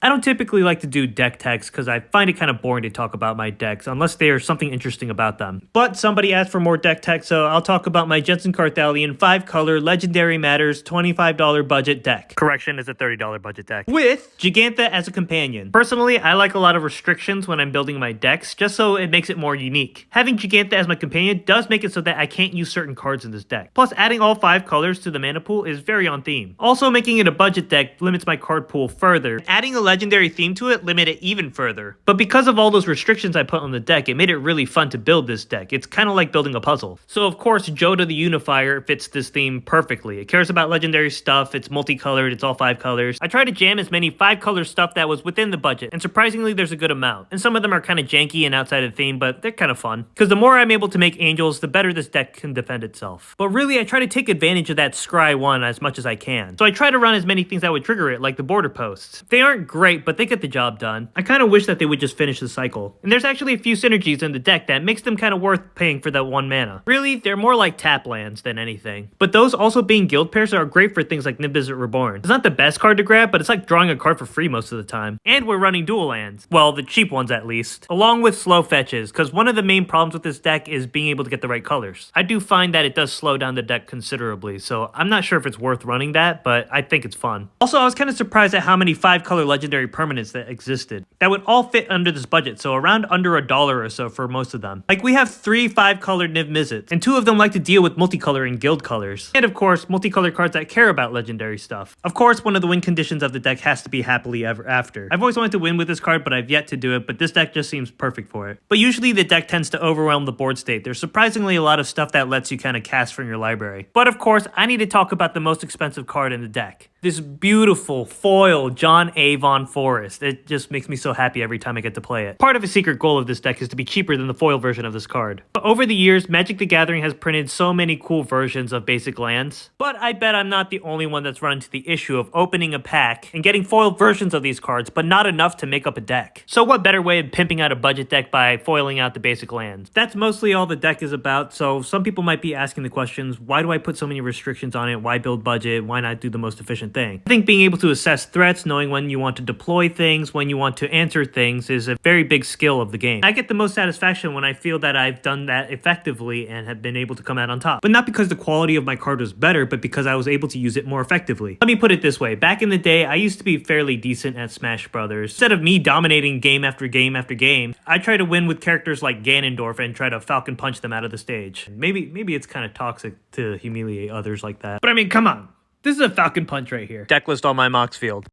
I don't typically like to do deck techs because I find it kind of boring to talk about my decks unless there's something interesting about them. But somebody asked for more deck tech, so I'll talk about my Jensen Carthalion 5-color Legendary Matters $25 budget deck. Correction, is a $30 budget deck. With Gigantha as a companion. Personally, I like a lot of restrictions when I'm building my decks, just so it makes it more unique. Having Gigantha as my companion does make it so that I can't use certain cards in this deck. Plus, adding all 5 colors to the mana pool is very on theme. Also, making it a budget deck limits my card pool further. Adding a legendary theme to it limit it even further. But because of all those restrictions I put on the deck, it made it really fun to build this deck. It's kind of like building a puzzle. So of course, Jodah the Unifier fits this theme perfectly. It cares about legendary stuff, it's multicolored, it's all 5 colors. I tried to jam as many 5-color stuff that was within the budget, and surprisingly there's a good amount. And some of them are kind of janky and outside of theme, but they're kind of fun. Because the more I'm able to make angels, the better this deck can defend itself. But really, I try to take advantage of that Scry 1 as much as I can. So I try to run as many things that would trigger it, like the border posts. They aren't great, but they get the job done. I kind of wish that they would just finish the cycle. And there's actually a few synergies in the deck that makes them kind of worth paying for that 1 mana. Really, they're more like tap lands than anything. But those also being guild pairs are great for things like Nimbizard Reborn. It's not the best card to grab, but it's like drawing a card for free most of the time. And we're running dual lands. Well, the cheap ones at least. Along with slow fetches, because one of the main problems with this deck is being able to get the right colors. I do find that it does slow down the deck considerably, so I'm not sure if it's worth running that, but I think it's fun. Also, I was kind of surprised at how many 5-color legendary permanents that existed. That would all fit under this budget, so around under $1 or so for most of them. Like, we have 3 5-colored Niv Mizzets, and 2 of them like to deal with multicolor and guild colors. And of course, multicolored cards that care about legendary stuff. Of course, one of the win conditions of the deck has to be happily ever after. I've always wanted to win with this card, but I've yet to do it, but this deck just seems perfect for it. But usually the deck tends to overwhelm the board state. There's surprisingly a lot of stuff that lets you kind of cast from your library. But of course, I need to talk about the most expensive card in the deck. This beautiful foil John Avon Forest. It just makes me so happy every time I get to play it. Part of a secret goal of this deck is to be cheaper than the foil version of this card. But over the years, Magic the Gathering has printed so many cool versions of basic lands. But I bet I'm not the only one that's run into the issue of opening a pack and getting foiled versions of these cards, but not enough to make up a deck. So what better way of pimping out a budget deck by foiling out the basic lands? That's mostly all the deck is about, so some people might be asking the questions, why do I put so many restrictions on it? Why build budget? Why not do the most efficient thing? I think being able to assess threats, knowing when you want to deploy things, when you want to answer things is a very big skill of the game. I get the most satisfaction when I feel that I've done that effectively and have been able to come out on top. But not because the quality of my card was better, but because I was able to use it more effectively. Let me put it this way. Back in the day, I used to be fairly decent at Smash Brothers. Instead of me dominating game after game after game, I try to win with characters like Ganondorf and try to Falcon Punch them out of the stage. Maybe it's kind of toxic to humiliate others like that. But I mean, come on. This is a Falcon Punch right here. Deck list on my Mox field.